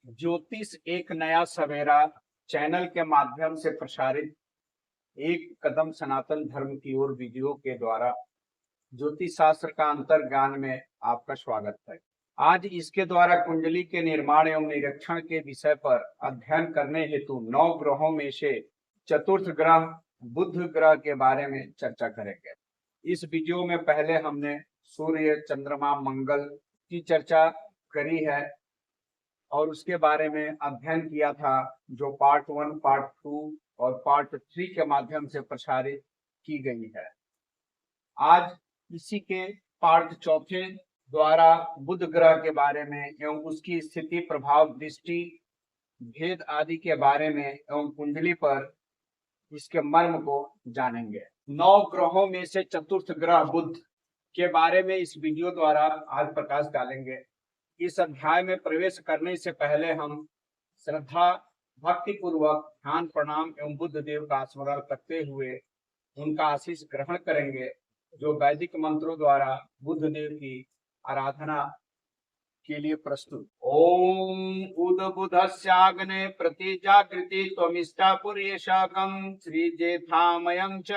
ज्योतिष एक नया सवेरा चैनल के माध्यम से प्रसारित एक कदम सनातन धर्म की ओर वीडियो के द्वारा ज्योतिष शास्त्र का अंतर ज्ञान में आपका स्वागत है। आज इसके द्वारा कुंडली के निर्माण एवं निरीक्षण के विषय पर अध्ययन करने हेतु 9 ग्रहों में से चतुर्थ ग्रह बुध ग्रह के बारे में चर्चा करेंगे। इस वीडियो में पहले हमने सूर्य, चंद्रमा, मंगल की चर्चा करी है और उसके बारे में अध्ययन किया था, जो पार्ट 1, पार्ट 2 और पार्ट 3 के माध्यम से प्रसारित की गई है। आज इसी के पार्ट 4 द्वारा बुध ग्रह के बारे में एवं उसकी स्थिति, प्रभाव, दृष्टि, भेद आदि के बारे में एवं कुंडली पर इसके मर्म को जानेंगे। 9 ग्रहों में से चतुर्थ ग्रह बुध के बारे में इस वीडियो द्वारा आज प्रकाश डालेंगे। इस अध्याय में प्रवेश करने से पहले हम श्रद्धा भक्ति पूर्वक ध्यान, प्रणाम एवं बुद्ध देव का स्मरण करते हुए उनका आशीष ग्रहण करेंगे, जो वैदिक मंत्रों द्वारा बुद्ध देव की आराधना के लिए प्रस्तुत। ओम उद बुधस्याग्ने प्रति जागृति त्वमिष्टा पुरेशाकं श्री जेथामयं च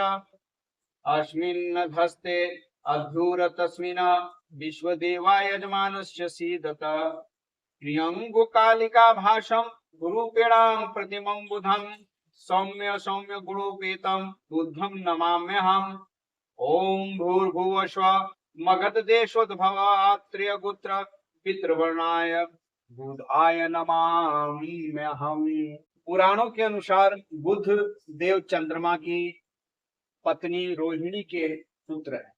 अस्मिन् धस्ते अधूर तस्मिन् विश्वदेवा यजमानस्य सीदत प्रियंगुकालिका भाषं गुरुपेणां प्रतिमं बुधं सौम्य सौम्य गुणोपेतं बुद्धं नमाम्यहम्। ओम भूर्भुवस्वः मगध देशोद्भवात्र्यगोत्र पितृवर्णाय बुधाय नमाम्यहम्। पुराणों के अनुसार बुध देव चंद्रमा की पत्नी रोहिणी के पुत्र है।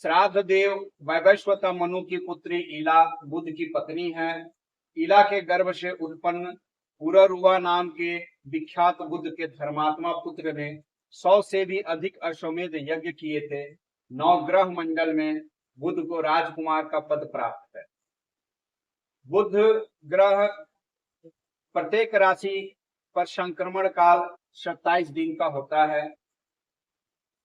श्राद्ध देव वैवस्वत मनु की पुत्री इला बुध की पत्नी है। इला के गर्भ से उत्पन्न पुररुआ नाम के विख्यात बुध के धर्मात्मा पुत्र ने 100 से भी अधिक अश्वमेध यज्ञ किए थे। 9 ग्रह मंडल में बुध को राजकुमार का पद प्राप्त है। बुध ग्रह प्रत्येक राशि पर संक्रमण काल 27 दिन का होता है।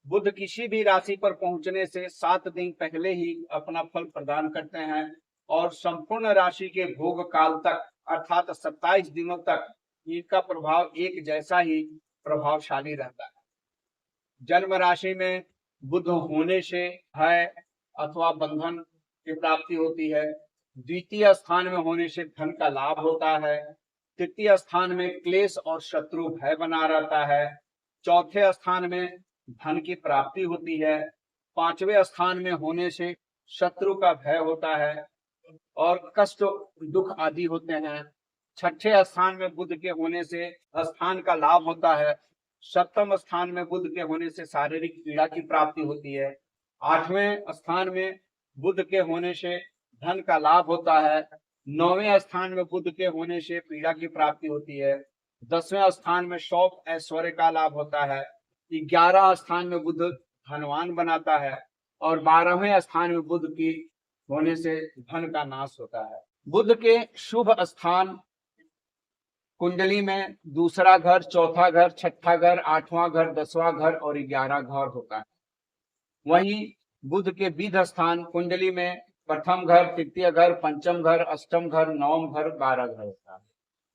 बुध किसी भी राशि पर पहुंचने से 7 दिन पहले ही अपना फल प्रदान करते हैं और संपूर्ण राशि के भोग काल तक अर्थात 27 दिनों तक इनका प्रभाव एक जैसा ही प्रभावशाली रहता है। जन्म राशि में बुध होने से भय अथवा बंधन की प्राप्ति होती है। द्वितीय स्थान में होने से धन का लाभ होता है। तृतीय स्थान में क्लेश और शत्रु भय बना रहता है। चौथे स्थान में धन की प्राप्ति होती है। 5वें स्थान में होने से शत्रु का भय होता है और कष्ट, दुख आदि होते हैं। 6ठे स्थान में बुध के होने से स्थान का लाभ होता है। 7वें स्थान में बुध के होने से शारीरिक पीड़ा की प्राप्ति होती है। 8वें स्थान में बुध के होने से धन का लाभ होता है। 9वें स्थान में बुध के होने से पीड़ा की प्राप्ति होती है। 10वें स्थान में शौक, ऐश्वर्य का लाभ होता है। 11 स्थान में बुध धनवान बनाता है और 12वें स्थान में बुध की होने से धन का नाश होता है। बुध के शुभ स्थान कुंडली में दूसरा घर, चौथा घर, छठा घर, 8वां घर, 10वां घर और 11 घर होता है। वहीं बुध के विध स्थान कुंडली में प्रथम घर, तृतीय घर, पंचम घर, अष्टम घर, नवम घर, 12 घर होता है।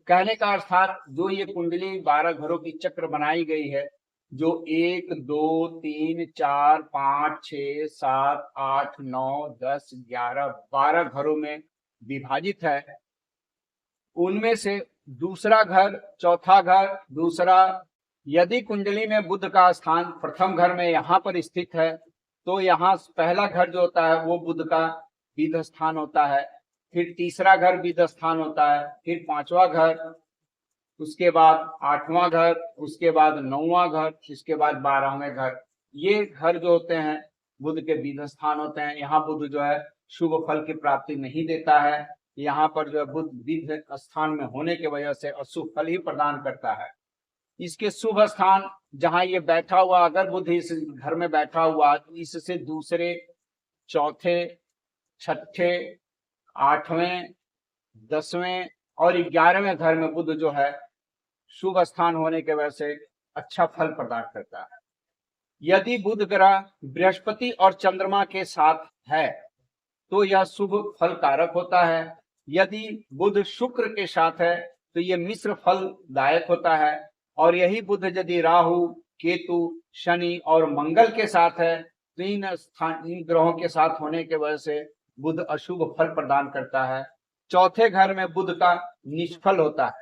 कहने का अर्थात जो ये कुंडली 12 घरों की चक्र बनाई गई है, जो 1, 2, 3, 4, 5, 6, 7, 8, 9, 10, 11, 12 घरों में विभाजित है, उनमें से दूसरा घर, चौथा घर, दूसरा, यदि कुंडली में बुध का स्थान प्रथम घर में यहाँ पर स्थित है तो यहाँ पहला घर जो होता है वो बुध का विध स्थान होता है। फिर तीसरा घर विध स्थान होता है, फिर 5वां घर, उसके बाद 8वां घर, उसके बाद 9वां घर, इसके बाद 12वें घर। ये घर जो होते हैं बुध के विध स्थान होते हैं। यहाँ बुध जो है शुभ फल की प्राप्ति नहीं देता है। यहाँ पर जो है बुध विध स्थान में होने की वजह से अशुभ फल ही प्रदान करता है। इसके शुभ स्थान जहाँ ये बैठा हुआ, अगर बुध इस घर में बैठा हुआ, इससे दूसरे, चौथे, छठे, 8वें, 10वें और 11वें घर में बुध जो है शुभ स्थान होने की वजह से अच्छा फल प्रदान करता है। यदि बुध ग्रह बृहस्पति और चंद्रमा के साथ है तो यह शुभ फल कारक होता है। यदि बुध शुक्र के साथ है तो ये मिश्र फलदायक होता है, और यही बुध यदि राहु, केतु, शनि और मंगल के साथ है तो इन ग्रहों के साथ होने के वजह से बुध अशुभ फल प्रदान करता है। चौथे घर में बुध का निष्फल होता है।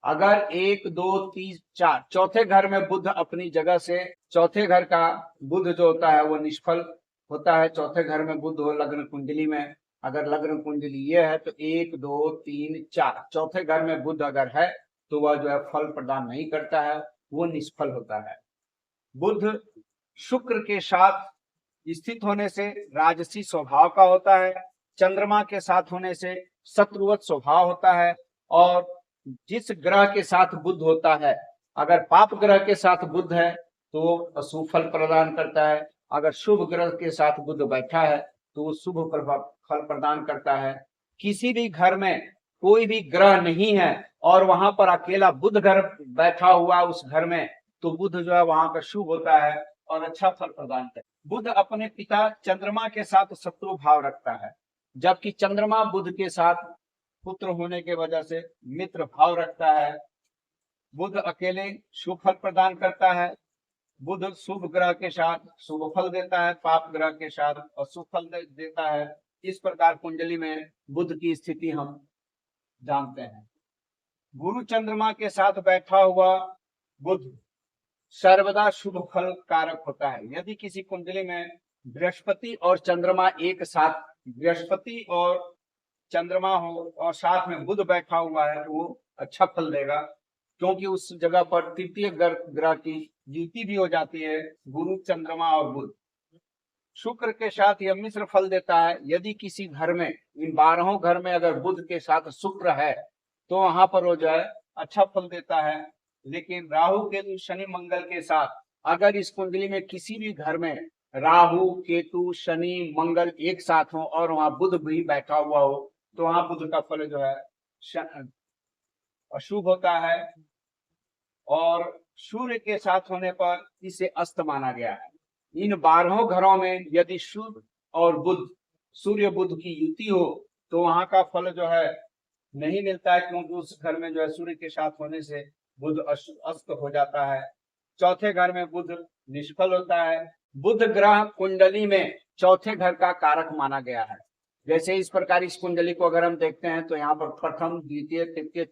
अगर 1, 2, 3, 4 चौथे घर में बुध अपनी जगह से, चौथे घर का बुध जो होता है वो निष्फल होता है। चौथे घर में बुध हो लग्न कुंडली में, अगर लग्न कुंडली ये है तो 1, 2, 3, 4 चौथे घर में बुध अगर है तो वह जो है फल प्रदान नहीं करता है, वो निष्फल होता है। बुध शुक्र के साथ स्थित होने से राजसी स्वभाव का होता है, चंद्रमा के साथ होने से शत्रुवत स्वभाव होता है, और जिस ग्रह के साथ बुध होता है, अगर पाप ग्रह के साथ बुध है तो अशुभ फल प्रदान करता है, अगर शुभ ग्रह के साथ बुध बैठा है तो वो शुभ फल प्रदान करता है। किसी भी घर में कोई भी ग्रह नहीं है और वहां पर अकेला बुध ग्रह बैठा हुआ उस घर में, तो बुध जो है वहां का शुभ होता है और अच्छा फल प्रदान करता है। बुध अपने पिता चंद्रमा के साथ शत्रु भाव रखता है, जबकि चंद्रमा बुध के साथ पुत्र होने के वजह से मित्र भाव रखता है। बुध अकेले शुभ फल प्रदान करता है। बुध शुभ ग्रह के साथ शुभ फल देता है, पाप ग्रह के साथ अशुभ फल देता है। इस प्रकार कुंडली में बुध की स्थिति हम जानते हैं। गुरु चंद्रमा के साथ बैठा हुआ बुध सर्वदा शुभ फल कारक होता है। यदि किसी कुंडली में बृहस्पति और चंद्रमा एक साथ, बृहस्पति और चंद्रमा हो और साथ में बुध बैठा हुआ है तो वो अच्छा फल देगा, क्योंकि उस जगह पर तृतीय ग्रह की युति भी हो जाती है, गुरु, चंद्रमा और बुध। शुक्र के साथ यह मिश्र फल देता है। यदि किसी घर में, इन 12 घर में अगर बुध के साथ शुक्र है तो वहां पर वो जो है अच्छा फल देता है। लेकिन राहु, केतु, शनि, मंगल के साथ अगर इस कुंडली में किसी भी घर में राहु, केतु, शनि, मंगल एक साथ हो और वहां बुध भी बैठा हुआ हो तो वहां बुध का फल जो है अशुभ होता है, और सूर्य के साथ होने पर इसे अस्त माना गया है। इन 12 घरों में यदि सूर्य और बुध, सूर्य बुध की युति हो तो वहां का फल जो है नहीं मिलता है, क्योंकि उस घर में जो है सूर्य के साथ होने से बुध अस्त हो जाता है। चौथे घर में बुध निष्फल होता है। बुध ग्रह कुंडली में चौथे घर का कारक माना गया है। जैसे इस प्रकार इस कुंडली को अगर हम देखते हैं तो यहाँ पर प्रथम, द्वितीय, तृतीय,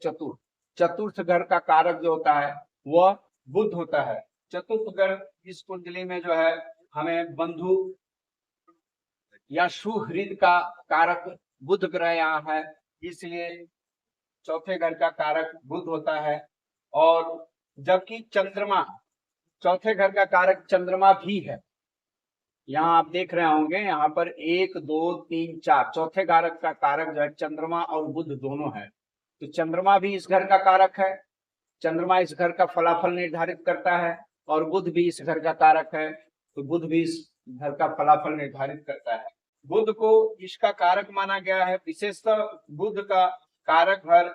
चतुर्थ घर का कारक जो होता है वह बुध होता है। चतुर्थ घर इस कुंडली में जो है हमें बंधु या सुहृद का कारक बुध ग्रह यहाँ है, इसलिए चौथे घर का कारक बुध होता है। और जबकि चंद्रमा, चौथे घर का कारक चंद्रमा भी है। यहाँ आप देख रहे होंगे, यहाँ पर 1, 2, 3, 4 चौथे कारक का कारक जो है चंद्रमा और बुध दोनों है, तो चंद्रमा भी इस घर का कारक है। चंद्रमा इस घर का फलाफल निर्धारित करता है और बुध भी इस घर का कारक है, तो बुध भी इस घर का फलाफल निर्धारित करता है। बुध को इसका कारक माना गया है। विशेषतः बुध का कारक घर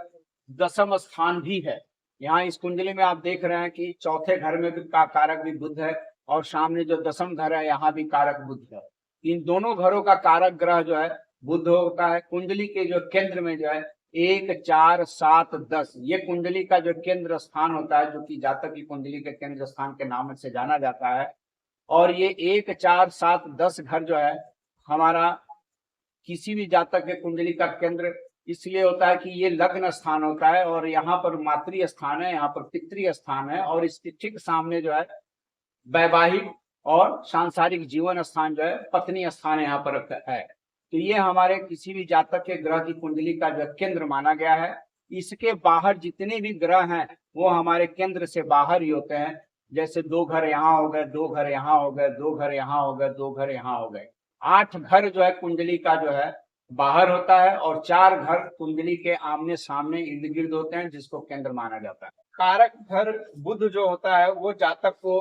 10म स्थान भी है। यहाँ इस कुंडली में आप देख रहे हैं कि चौथे घर में भी का कारक भी बुध है और सामने जो 10म घर है यहाँ भी कारक बुध है। इन दोनों घरों का कारक ग्रह जो है बुध होता है। कुंडली के जो केंद्र में जो है 1, 4, 7, 10 ये कुंडली का जो केंद्र स्थान होता है, जो कि जातक की कुंडली के केंद्र स्थान के नाम से जाना जाता है। और ये 1, 4, 7, 10 घर जो है हमारा किसी भी जातक के कुंडली का केंद्र इसलिए होता है कि ये लग्न स्थान होता है और यहाँ पर मातृ स्थान है, यहाँ पर पितृ स्थान है, और इसके ठीक सामने जो है वैवाहिक और सांसारिक जीवन स्थान जो है पत्नी स्थान यहाँ पर है। तो ये हमारे किसी भी जातक के ग्रह की कुंडली का जो केंद्र माना गया है। इसके बाहर जितने भी ग्रह हैं वो हमारे केंद्र से बाहर ही होते हैं। जैसे 2 घर यहाँ हो गए, 2 घर यहाँ हो गए, 2 घर यहाँ हो गए, 2 घर यहाँ हो गए। 8 घर जो है कुंडली का जो है बाहर होता है और 4 घर कुंडली के आमने सामने इर्द गिर्द होते हैं, जिसको केंद्र माना जाता है। कारक घर बुध जो होता है वो जातक को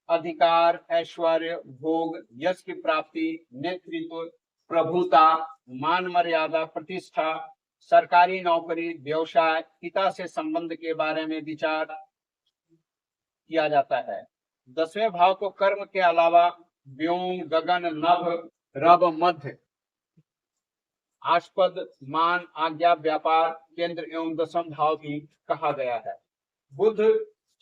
अधिकार, ऐश्वर्य, भोग, यश की प्राप्ति, नेतृत्व, प्रभुता, मान मर्यादा, प्रतिष्ठा, सरकारी नौकरी, व्यवसाय, पिता से संबंध के बारे में विचार किया जाता है। 10वें भाव को कर्म के अलावा व्योम, गगन, नभ, रव, मध्य आस्पद, मान, आज्ञा, व्यापार केंद्र एवं दशम भाव भी कहा गया है। बुध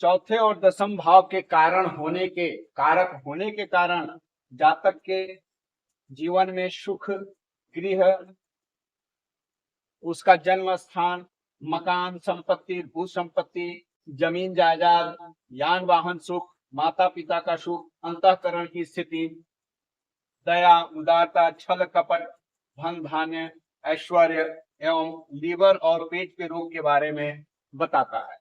चौथे और दशम भाव के कारक होने के कारण जातक के जीवन में सुख, गृह, उसका जन्म स्थान, मकान, संपत्ति, भू संपत्ति, जमीन जायदाद, यान वाहन सुख, माता पिता का सुख, अंतःकरण की स्थिति, दया, उदारता, छल कपट, धन धान्य, ऐश्वर्य एवं लीवर और पेट के रोग के बारे में बताता है।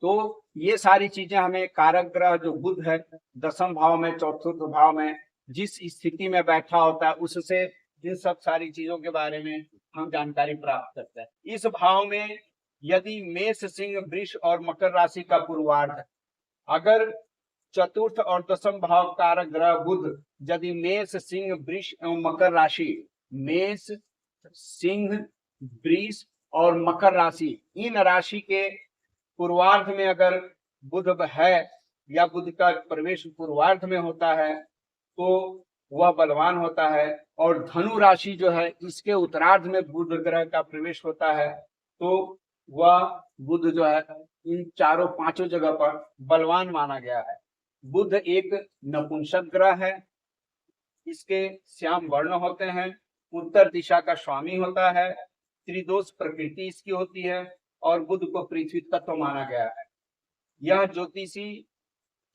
तो ये सारी चीजें हमें कारक ग्रह जो बुध है दशम भाव में, चतुर्थ भाव में जिस स्थिति में बैठा होता है उससे इन सब सारी चीजों के बारे में हम जानकारी प्राप्त करते हैं। इस भाव में यदि मेष, सिंह, वृष और मकर राशि का पूर्वार्ध, अगर चतुर्थ और दशम भाव कारक ग्रह बुध यदि मेष, सिंह, वृष एवं मकर राशि, मेष, सिंह, वृष और मकर राशि, इन राशि के पूर्वार्ध में अगर बुध है या बुध का प्रवेश पूर्वार्ध में होता है तो वह बलवान होता है। और धनु राशि जो है इसके उत्तरार्ध में बुध ग्रह का प्रवेश होता है तो वह बुध जो है इन चारों पांचों जगह पर बलवान माना गया है। बुध एक नपुंसक ग्रह है, इसके श्याम वर्ण होते हैं, उत्तर दिशा का स्वामी होता है, त्रिदोष प्रकृति इसकी होती है और बुध को पृथ्वी तत्व माना गया है। यह ज्योतिषी,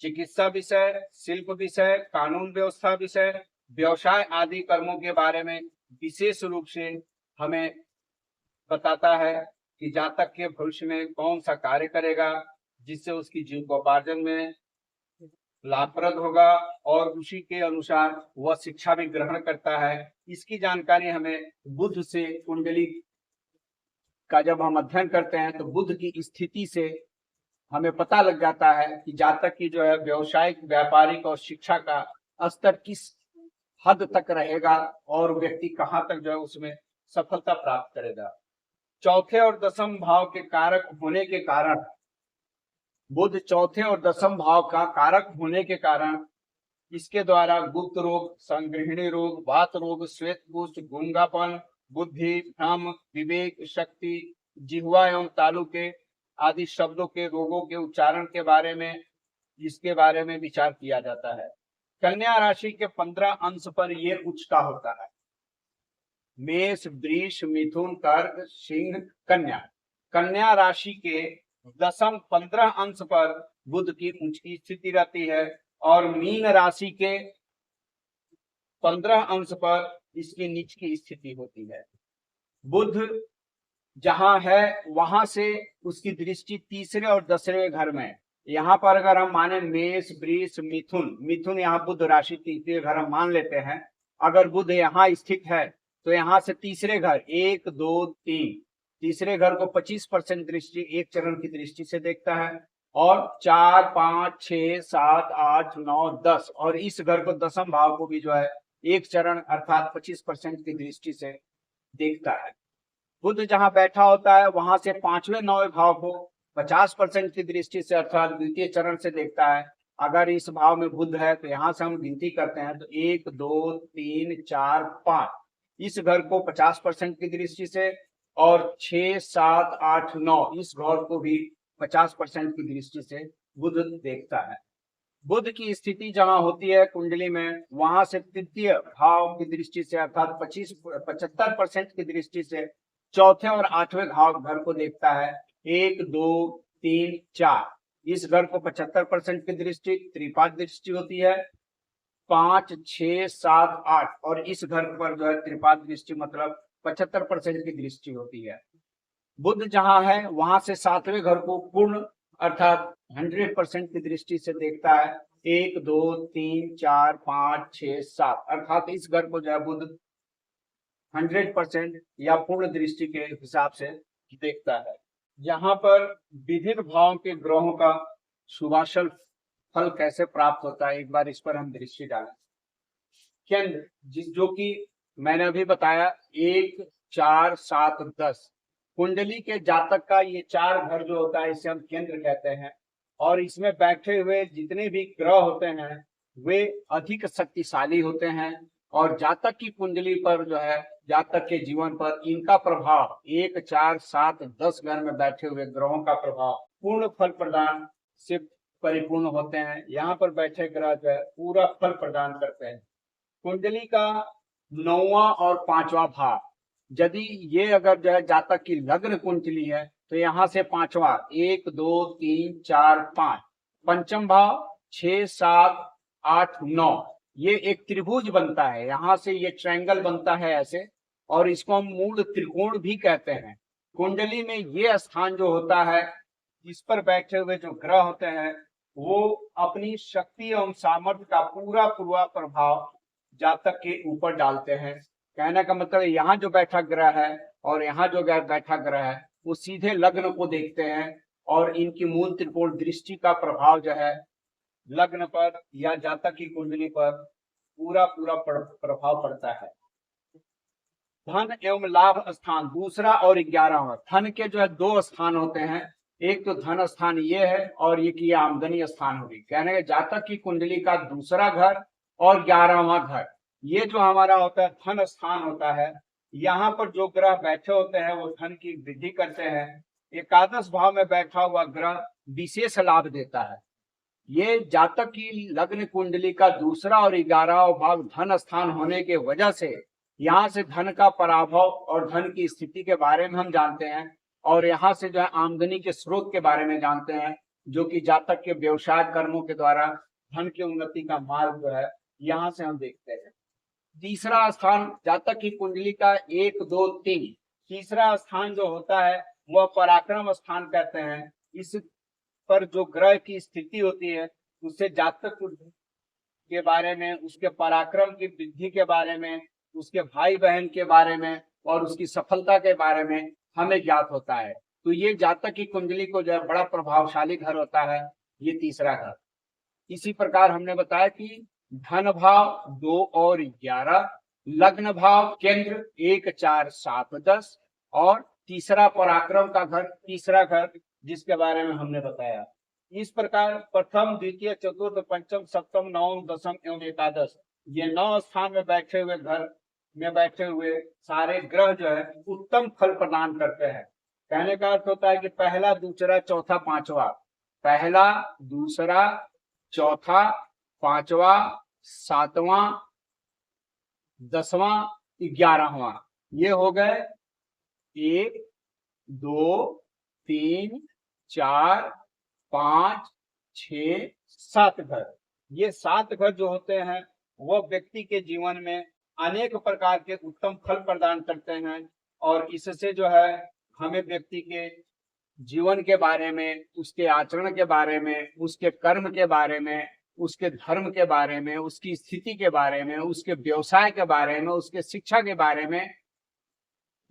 चिकित्सा विषय, शिल्प विषय, कानून व्यवस्था विषय, व्यवसाय आदि कर्मों के बारे में विशेष रूप से हमें बताता है कि जातक के भविष्य में कौन सा कार्य करेगा जिससे उसकी जीविकोपार्जन में लाभप्रद होगा और उसी के अनुसार वह शिक्षा भी ग्रहण करता है। इसकी जानकारी हमें बुध से, कुंडली का जब हम अध्ययन करते हैं तो बुध की स्थिति से हमें पता लग जाता है कि जातक की जो है व्यवसायिक, व्यापारिक और शिक्षा का स्तर किस हद तक रहेगा और व्यक्ति कहाँ तक जो है उसमें सफलता प्राप्त करेगा। चौथे और दशम भाव के कारक होने के कारण, बुध चौथे और दशम भाव का कारक होने के कारण इसके द्वारा गुप्त रोग, संगृहिणी रोग, वात रोग, श्वेत कुष्ठ, गूंगापन, बुद्धि भ्रम, विवेक शक्ति, जिह्वा एवं तालु के आदि शब्दों के रोगों के उच्चारण के बारे में इसके बारे में विचार किया जाता है। कन्या राशि के 15 अंश पर यह उच्चता होता है। मेष, वृष, मिथुन, कर्क, सिंह, कन्या। कन्या राशि के दशम 15 अंश पर बुध की उच्च की स्थिति रहती है और मीन राशि के 15 अंश पर इसकी नीच की स्थिति होती है। बुध जहां है वहां से उसकी दृष्टि तीसरे और 10वें घर में, यहाँ पर अगर हम माने मेष, वृष, मिथुन यहाँ बुध राशि तीसरे घर हम मान लेते हैं। अगर बुध यहाँ स्थित है तो यहाँ से तीसरे घर 1, 2, 3, तीसरे घर को 25% दृष्टि एक चरण की दृष्टि से देखता है और 4, 5, 6, 7, 8, 9, 10 और इस घर को दशम भाव को भी जो है एक चरण अर्थात 25% की दृष्टि से देखता है। बुध जहां बैठा होता है वहां से 5वें 9वें भाव को 50% की दृष्टि से अर्थात द्वितीय चरण से देखता है। अगर इस भाव में बुध है तो यहाँ से हम गिनती करते हैं तो 1, 2, 3, 4, 5, इस घर को 50% की दृष्टि से और 6, 7, 8, 9 इस घर को भी 50% की दृष्टि से बुध देखता है। बुध की स्थिति जहां होती है कुंडली में वहां से तृतीय भाव की दृष्टि से अर्थात 75% की दृष्टि से चौथे और 8वें घर को देखता है। 1, 2, 3, 4 इस घर को 75% की दृष्टि त्रिपाद दृष्टि होती है। 5, 6, 7, 8 और इस घर पर जो है त्रिपाद दृष्टि मतलब 75% की दृष्टि होती है। बुध जहां है वहां से 7वें घर को पूर्ण अर्थात 100% की दृष्टि से देखता है। 1, 2, 3, 4, 5, 6, 7 अर्थात इस घर को जो है बुध 100% या पूर्ण दृष्टि के हिसाब से देखता है। यहाँ पर विभिन्न भाव के ग्रहों का शुभाशल फल कैसे प्राप्त होता है एक बार इस पर हम दृष्टि डालें। केंद्र जो कि मैंने अभी बताया 1, 4, 7, 10 कुंडली के जातक का ये 4 घर जो होता है इसे हम केंद्र कहते हैं और इसमें बैठे हुए जितने भी ग्रह होते हैं वे अधिक शक्तिशाली होते हैं और जातक की कुंडली पर जो है, जातक के जीवन पर इनका प्रभाव 1, 4, 7, 10 घर में बैठे हुए ग्रहों का प्रभाव पूर्ण फल प्रदान से परिपूर्ण होते हैं। यहाँ पर बैठे ग्रह जो है पूरा फल प्रदान करते हैं। कुंडली का 9वां और 5वां भाव, यदि ये अगर जो है जातक की लग्न कुंडली है तो यहाँ से 5वां 1, 2, 3, 4, 5, पंचम भाव 6, 7, 8, 9, ये एक त्रिभुज बनता है। यहाँ से ये ट्रायंगल बनता है ऐसे, और इसको हम मूल त्रिकोण भी कहते हैं। कुंडली में ये स्थान जो होता है, इस पर बैठे हुए जो ग्रह होते हैं वो अपनी शक्ति एवं सामर्थ्य का पूरा पूरा प्रभाव जातक के ऊपर डालते हैं। कहने का मतलब यहाँ जो बैठा ग्रह है और यहाँ जो बैठा ग्रह है वो सीधे लग्न को देखते हैं, और इनकी मूल त्रिकोण दृष्टि का प्रभाव जो है लग्न पर या जातक की कुंडली पर पूरा पूरा प्रभाव पड़ता है। धन एवं लाभ स्थान दूसरा और 11वां, धन के जो है 2 स्थान होते हैं, एक तो धन स्थान ये है और एक ये आमदनी स्थान होगी। कहने के जातक की कुंडली का दूसरा घर और 11वां घर, ये जो हमारा होता है धन स्थान होता है। यहाँ पर जो ग्रह बैठे होते हैं वो धन की वृद्धि करते हैं। एकादश भाव में बैठा हुआ ग्रह विशेष लाभ देता है। ये जातक की लग्न कुंडली का दूसरा और 11वां भाव धन स्थान होने के वजह से यहाँ से धन का पराभव और धन की स्थिति के बारे में हम जानते हैं, और यहाँ से जो है आमदनी के स्रोत के बारे में जानते हैं, जो कि जातक के व्यवसाय कर्मों के द्वारा धन की उन्नति का मार्ग जो है यहाँ से हम देखते हैं। तीसरा स्थान जातक की कुंडली का 1, 2, 3, तीसरा स्थान जो होता है वह पराक्रम स्थान कहते हैं। इस पर जो ग्रह की स्थिति होती है उससे जातक के बारे में, उसके पराक्रम की वृद्धि के बारे में, उसके भाई बहन के बारे में और उसकी सफलता के बारे में हमें ज्ञात होता है। तो ये जातक की कुंडली को जो है बड़ा प्रभावशाली घर होता है ये तीसरा घर। इसी प्रकार हमने बताया कि धन भाव 2 और 11, लग्न भाव केंद्र 1, 4, 7, 10, और तीसरा पराक्रम का घर, तीसरा घर जिसके बारे में हमने बताया। इस प्रकार प्रथम, द्वितीय, चतुर्थ, पंचम, सप्तम, नवम, दशम एवं एकादश, ये 9 स्थान में बैठे हुए घर में बैठे हुए सारे ग्रह जो है उत्तम फल प्रदान करते हैं। कहने का अर्थ होता है कि पहला, दूसरा, चौथा, पांचवा, पहला, दूसरा, चौथा, पांचवा, सातवां, 10वां, 11वां, ये हो गए 1, 2, 3, 4, 5, 6, 7 घर। ये 7 घर जो होते हैं वह व्यक्ति के जीवन में अनेक प्रकार के उत्तम फल प्रदान करते हैं, और इससे जो है हमें व्यक्ति के जीवन के बारे में, उसके आचरण के बारे में, उसके कर्म के बारे में, उसके धर्म के बारे में, उसकी स्थिति के बारे में, उसके व्यवसाय के बारे में, उसके शिक्षा के बारे में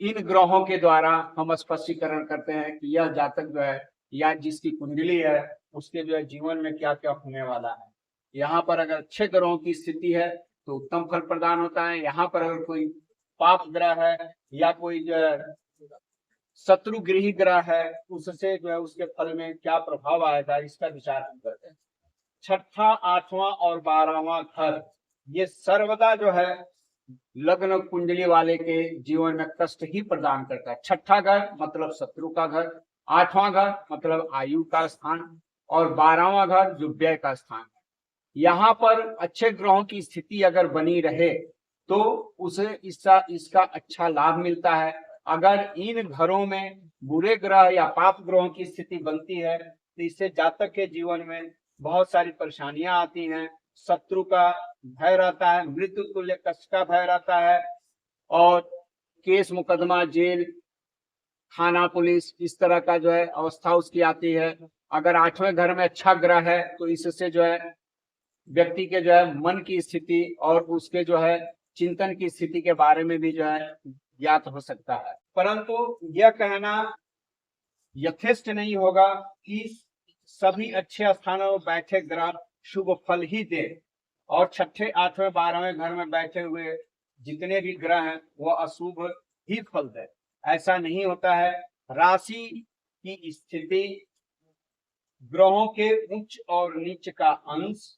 इन ग्रहों के द्वारा हम स्पष्टीकरण करते हैं कि यह जातक जो है या जिसकी कुंडली है उसके जो है जीवन में क्या क्या होने वाला है। यहाँ पर अगर अच्छे ग्रहों की स्थिति है तो उत्तम फल प्रदान होता है। यहाँ पर अगर कोई पाप ग्रह है या कोई जो है शत्रु गृही ग्रह है, उससे जो है उसके फल में क्या प्रभाव आएगा इसका विचार हम करते हैं। छठा, 8वां और 12वां घर, ये सर्वदा जो है लग्न कुंडली वाले के जीवन में कष्ट ही प्रदान करता है। छठा घर मतलब शत्रु का घर, 8वां घर मतलब आयु का स्थान, और 12वां घर जो व्यय का स्थान है। यहाँ पर अच्छे ग्रहों की स्थिति अगर बनी रहे तो उसे इसका अच्छा लाभ मिलता है। अगर इन घरों में बुरे ग्रह या पाप ग्रहों की स्थिति बनती है तो इससे जातक के जीवन में बहुत सारी परेशानियां आती हैं। शत्रु का भय रहता है, मृत्यु तुल्य कष्ट का भय रहता है, और केस मुकदमा, जेल, थाना, पुलिस, इस तरह का जो है अवस्था उसकी आती है। अगर 8वें घर में अच्छा ग्रह है तो इससे जो है व्यक्ति के जो है मन की स्थिति और उसके जो है चिंतन की स्थिति के बारे में भी जो है ज्ञात हो सकता है। परंतु यह कहना यथेष्ट नहीं होगा कि सभी अच्छे स्थानों में बैठे ग्रह शुभ फल ही दे, और छठे, 8वें, 12वें घर में बैठे हुए जितने भी ग्रह हैं वह अशुभ ही फल दे, ऐसा नहीं होता है। राशि की स्थिति, ग्रहों के उच्च और नीच का अंश,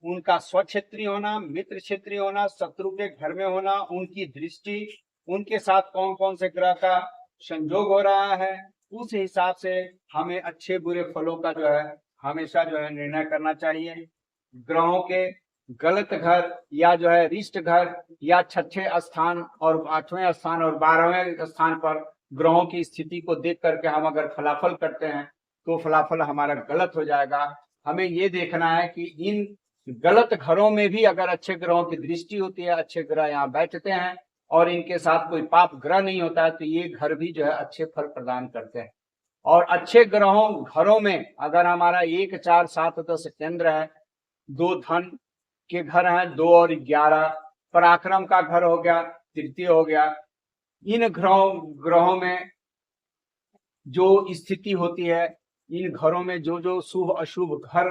उनका स्वक्षेत्रीय होना, मित्र क्षेत्रीय होना, शत्रु के घर में होना, उनकी दृष्टि, उनके साथ कौन कौन से ग्रह का संयोग हो रहा है, उस हिसाब से हमें अच्छे बुरे फलों का जो है हमेशा जो है निर्णय करना चाहिए। ग्रहों के गलत घर या जो है रिष्ट घर या छठे स्थान और 8वें स्थान और 12वें स्थान पर ग्रहों की स्थिति को देख करके हम अगर फलाफल करते हैं तो फलाफल हमारा गलत हो जाएगा। हमें ये देखना है कि इन गलत घरों में भी अगर अच्छे ग्रहों की दृष्टि होती है, अच्छे ग्रह यहाँ बैठते हैं और इनके साथ कोई पाप ग्रह नहीं होता है, तो ये घर भी जो है अच्छे फल प्रदान करते हैं। और अच्छे घरों में अगर हमारा 1, 4, 7, 10 केंद्र है, 2 धन के घर हैं, 2 और 11 पराक्रम का घर हो गया, तृतीय हो गया। इन ग्रहों में जो स्थिति होती है, इन घरों में जो जो शुभ अशुभ घर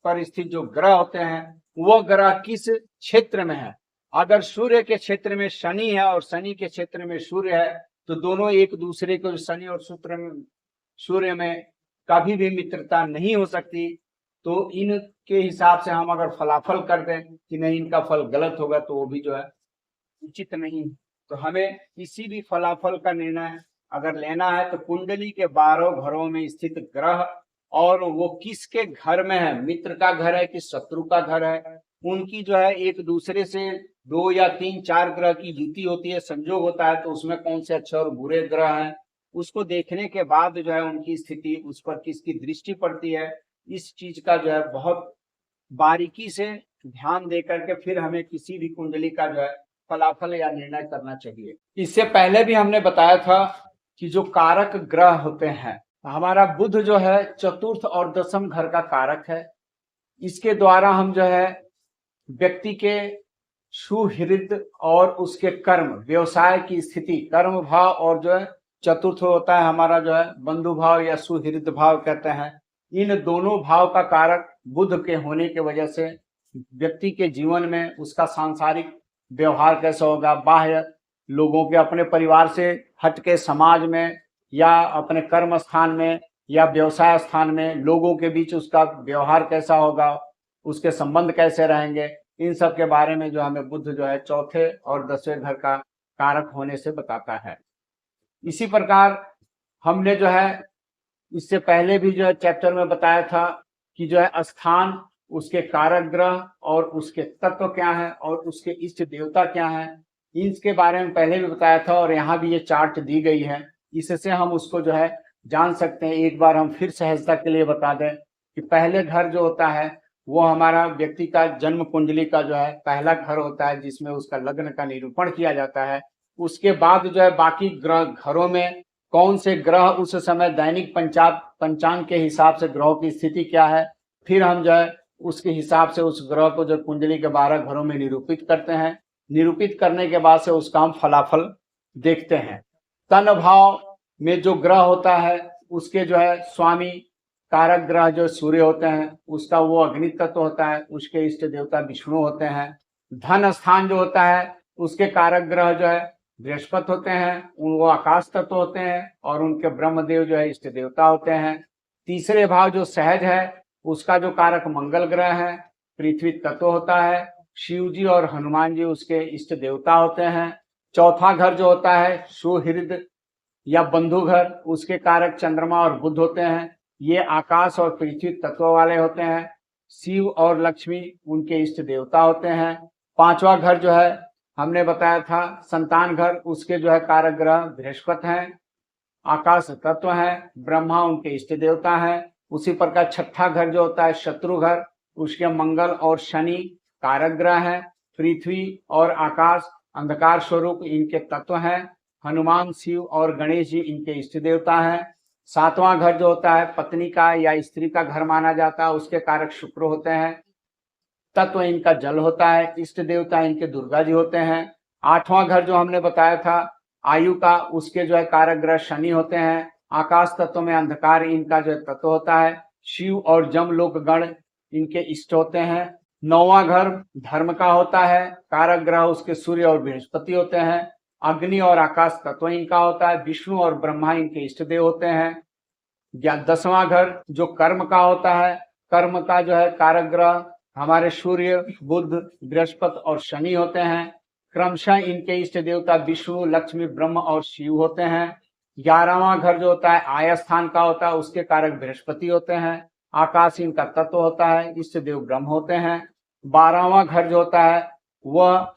पर स्थित जो ग्रह होते हैं वो ग्रह किस क्षेत्र में है। अगर सूर्य के क्षेत्र में शनि है और शनि के क्षेत्र में सूर्य है तो दोनों एक दूसरे को, शनि और सूर्य में कभी भी मित्रता नहीं हो सकती। तो इनके हिसाब से हम अगर फलाफल कर दें कि नहीं इनका फल गलत होगा तो वो भी जो है उचित नहीं। तो हमें किसी भी फलाफल का निर्णय अगर लेना है तो कुंडली के 12 घरों में स्थित ग्रह और वो किसके घर में है, मित्र का घर है कि शत्रु का घर है, उनकी जो है एक दूसरे से 2 या 3, 4 ग्रह की युति होती है, संयोग होता है, तो उसमें कौन से अच्छे और बुरे ग्रह हैं उसको देखने के बाद जो है उनकी स्थिति, उस पर किसकी दृष्टि पड़ती है, इस चीज का जो है बहुत बारीकी से ध्यान दे करके फिर हमें किसी भी कुंडली का जो है फलाफल या निर्णय करना चाहिए। इससे पहले भी हमने बताया था कि जो कारक ग्रह होते हैं, हमारा बुध जो है चतुर्थ और दशम घर का कारक है। इसके द्वारा हम जो है व्यक्ति के सुहृद और उसके कर्म व्यवसाय की स्थिति, कर्म भाव और जो है चतुर्थ होता है हमारा जो है बंधु भाव या सुहृद भाव कहते हैं। इन दोनों भाव का कारक बुध के होने की वजह से व्यक्ति के जीवन में उसका सांसारिक व्यवहार कैसा होगा, बाह्य लोगों के, अपने परिवार से हटके समाज में या अपने कर्म स्थान में या व्यवसाय स्थान में लोगों के बीच उसका व्यवहार कैसा होगा, उसके संबंध कैसे रहेंगे, इन सब के बारे में जो हमें बुध जो है चौथे और 10वें घर का कारक होने से बताता है। इसी प्रकार हमने जो है इससे पहले भी जो है चैप्टर में बताया था कि जो है स्थान, उसके कारक ग्रह और उसके तत्व क्या है और उसके इष्ट देवता क्या है, इसके बारे में पहले भी बताया था और यहाँ भी ये चार्ट दी गई है, इससे हम उसको जो है जान सकते हैं। एक बार हम फिर सहजता के लिए बता दें कि पहले घर जो होता है वो हमारा व्यक्ति का जन्म कुंडली का जो है पहला घर होता है जिसमें उसका लग्न का निरूपण किया जाता है। उसके बाद जो है बाकी ग्रह घरों में कौन से ग्रह उस समय दैनिक पंचांग के हिसाब से ग्रहों की स्थिति क्या है, फिर हम जो है उसके हिसाब से उस ग्रह को जो कुंडली के 12 घरों में निरूपित करते हैं। निरूपित करने के बाद से उसका हम फलाफल देखते हैं। तन भाव में जो ग्रह होता है उसके जो है स्वामी कारक ग्रह जो सूर्य होते हैं उसका वो अग्नि तत्व होता है, उसके इष्ट देवता विष्णु होते हैं। धन स्थान जो होता है उसके कारक ग्रह जो है बृहस्पति होते हैं, वो आकाश तत्व होते हैं और उनके ब्रह्मदेव जो है इष्ट देवता होते हैं। तीसरे भाव जो सहज है उसका जो कारक मंगल ग्रह है, पृथ्वी तत्व होता है, शिव जी और हनुमान जी उसके इष्ट देवता होते हैं। चौथा घर जो होता है सुहृद या बंधु घर, उसके कारक चंद्रमा और बुध होते हैं, ये आकाश और पृथ्वी तत्व वाले होते हैं। शिव और लक्ष्मी उनके इष्ट देवता होते हैं। पांचवा घर जो है हमने बताया था संतान घर, उसके जो है कारक ग्रह बृहस्पति हैं, आकाश तत्व है, ब्रह्मा उनके इष्ट देवता हैं। उसी प्रकार छठा घर जो होता है शत्रु घर, उसके मंगल और शनि कारक ग्रह हैं। पृथ्वी और आकाश अंधकार स्वरूप इनके तत्व हैं। हनुमान, शिव और गणेश जी इनके इष्ट देवता हैं। सातवां घर जो होता है पत्नी का या स्त्री का घर माना जाता है, उसके कारक शुक्र होते हैं, तत्व इनका जल होता है, इष्ट देवता इनके दुर्गा जी होते हैं। आठवां घर जो हमने बताया था आयु का, उसके जो है कारक ग्रह शनि होते हैं। आकाश तत्व में अंधकार इनका जो तत्व होता है। शिव और जमलोक गण इनके इष्ट होते हैं। नौवां घर धर्म का होता है, कारक ग्रह उसके सूर्य और बृहस्पति होते हैं। अग्नि और आकाश तत्व इनका होता है, विष्णु और ब्रह्मा इनके इष्ट देव होते हैं। 10वां घर जो कर्म का होता है, कर्म का जो है कारक ग्रह हमारे सूर्य, बुध, बृहस्पति और शनि होते हैं। क्रमशः इनके इष्ट देवता विष्णु, लक्ष्मी, ब्रह्म और शिव होते हैं। 11वां घर जो होता है आय स्थान का होता है, उसके कारक बृहस्पति होते हैं। आकाश इनका तत्व होता है, इष्ट देव ब्रह्म होते हैं। 12वां घर जो होता है वह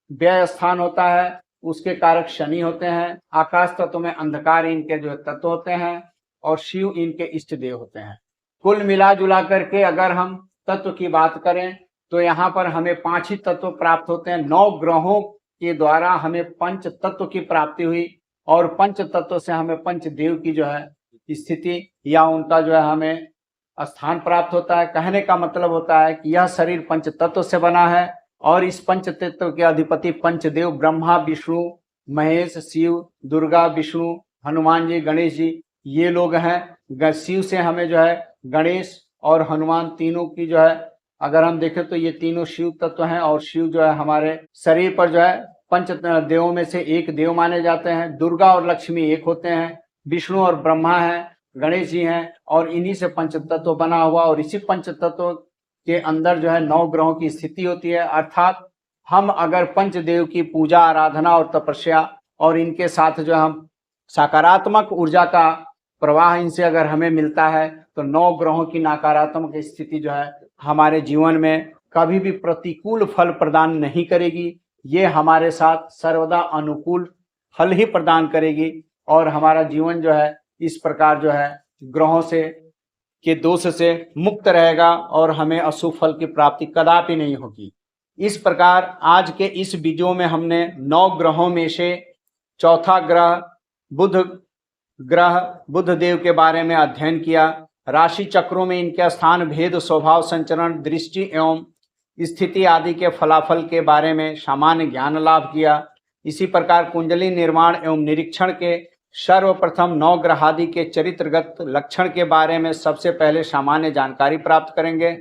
व्यय स्थान होता है, उसके कारक शनि होते हैं। आकाश तत्व में अंधकार इनके जो तत्व होते हैं और शिव इनके इष्ट देव होते हैं। कुल मिला जुला करके अगर हम तत्व की बात करें तो यहाँ पर हमें 5 ही तत्व प्राप्त होते हैं। 9 ग्रहों के द्वारा हमें पंच तत्व की प्राप्ति हुई और पंच तत्व से हमें पंच देव की जो है स्थिति या उनका जो है हमें स्थान प्राप्त होता है। कहने का मतलब होता है कि यह शरीर पंच तत्व से बना है और इस पंच तत्व के अधिपति पंचदेव ब्रह्मा, विष्णु, महेश, शिव, दुर्गा, विष्णु, हनुमान जी, गणेश जी ये लोग हैं। शिव से हमें जो है गणेश और हनुमान तीनों की जो है अगर हम देखें तो ये तीनों शिव तत्व हैं और शिव जो है हमारे शरीर पर जो है पंच देवों में से एक देव माने जाते हैं। दुर्गा और लक्ष्मी एक होते हैं, विष्णु और ब्रह्मा हैं, गणेश जी हैं और इन्हीं से पंच तत्व बना हुआ और इसी पंच तत्व के अंदर जो है 9 ग्रहों की स्थिति होती है। अर्थात हम अगर पंचदेव की पूजा, आराधना और तपस्या और इनके साथ जो हम सकारात्मक ऊर्जा का प्रवाह इनसे अगर हमें मिलता है तो 9 ग्रहों की नकारात्मक स्थिति जो है हमारे जीवन में कभी भी प्रतिकूल फल प्रदान नहीं करेगी। ये हमारे साथ सर्वदा अनुकूल फल ही प्रदान करेगी और हमारा जीवन जो है इस प्रकार जो है ग्रहों से के दोष से मुक्त रहेगा और हमें अशुभ फल की प्राप्ति कदापि नहीं होगी। इस प्रकार आज के इस वीडियो में हमने 9 ग्रहों में से चौथा ग्रह बुध देव के बारे में अध्ययन किया। राशि चक्रों में इनके स्थान भेद, स्वभाव संचरण, दृष्टि एवं स्थिति आदि के फलाफल के बारे में सामान्य ज्ञान लाभ किया। इसी प्रकार कुंडली निर्माण एवं निरीक्षण के सर्वप्रथम 9 ग्रहादि के चरित्रगत लक्षण के बारे में सबसे पहले सामान्य जानकारी प्राप्त करेंगे।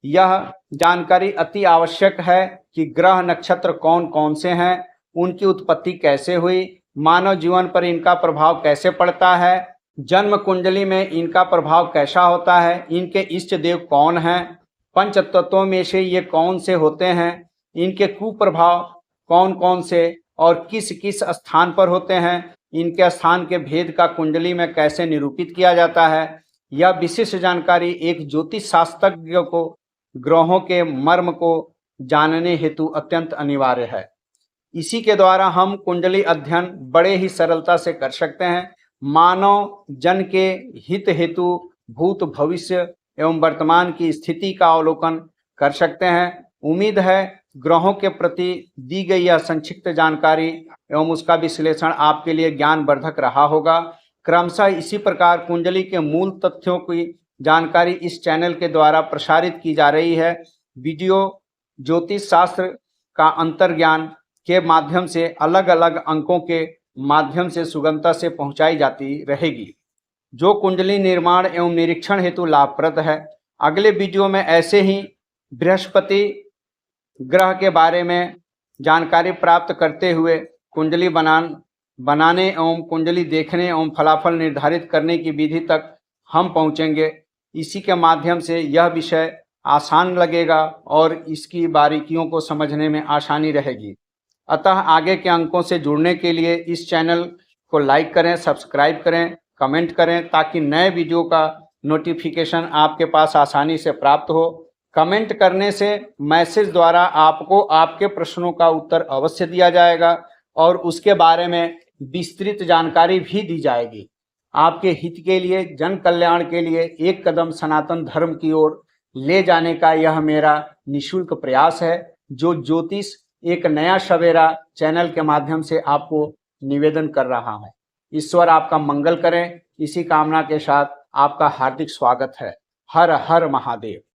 यह जानकारी अति आवश्यक है कि ग्रह नक्षत्र कौन कौन से हैं, उनकी उत्पत्ति कैसे हुई, मानव जीवन पर इनका प्रभाव कैसे पड़ता है, जन्म कुंडली में इनका प्रभाव कैसा होता है, इनके इष्ट देव कौन हैं, पंच तत्वों में से ये कौन से होते हैं, इनके कुप्रभाव कौन कौन से और किस किस स्थान पर होते हैं, इनके स्थान के भेद का कुंडली में कैसे निरूपित किया जाता है। यह विशिष्ट जानकारी एक ज्योतिष शास्त्रज्ञ को ग्रहों के मर्म को जानने हेतु अत्यंत अनिवार्य है। इसी के द्वारा हम कुंडली अध्ययन बड़े ही सरलता से कर सकते हैं। मानव जन के हित हेतु भूत, भविष्य एवं वर्तमान की स्थिति का अवलोकन कर सकते हैं। उम्मीद है ग्रहों के प्रति दी गई यह संक्षिप्त जानकारी एवं उसका विश्लेषण आपके लिए ज्ञानवर्धक रहा होगा। क्रमशः इसी प्रकार कुंडली के मूल तथ्यों की जानकारी इस चैनल के द्वारा प्रसारित की जा रही है। वीडियो ज्योतिष शास्त्र का अंतर्ज्ञान के माध्यम से अलग अलग अंकों के माध्यम से सुगमता से पहुंचाई जाती रहेगी, जो कुंडली निर्माण एवं निरीक्षण हेतु लाभप्रद है। अगले वीडियो में ऐसे ही बृहस्पति ग्रह के बारे में जानकारी प्राप्त करते हुए कुंडली बनाने एवं कुंडली देखने एवं फलाफल निर्धारित करने की विधि तक हम पहुंचेंगे। इसी के माध्यम से यह विषय आसान लगेगा और इसकी बारीकियों को समझने में आसानी रहेगी। अतः आगे के अंकों से जुड़ने के लिए इस चैनल को लाइक करें, सब्सक्राइब करें, कमेंट करें ताकि नए वीडियो का नोटिफिकेशन आपके पास आसानी से प्राप्त हो। कमेंट करने से मैसेज द्वारा आपको आपके प्रश्नों का उत्तर अवश्य दिया जाएगा और उसके बारे में विस्तृत जानकारी भी दी जाएगी। आपके हित के लिए, जन कल्याण के लिए एक कदम सनातन धर्म की ओर ले जाने का यह मेरा निःशुल्क प्रयास है, जो ज्योतिष एक नया सवेरा चैनल के माध्यम से आपको निवेदन कर रहा है। ईश्वर आपका मंगल करें, इसी कामना के साथ आपका हार्दिक स्वागत है। हर हर महादेव।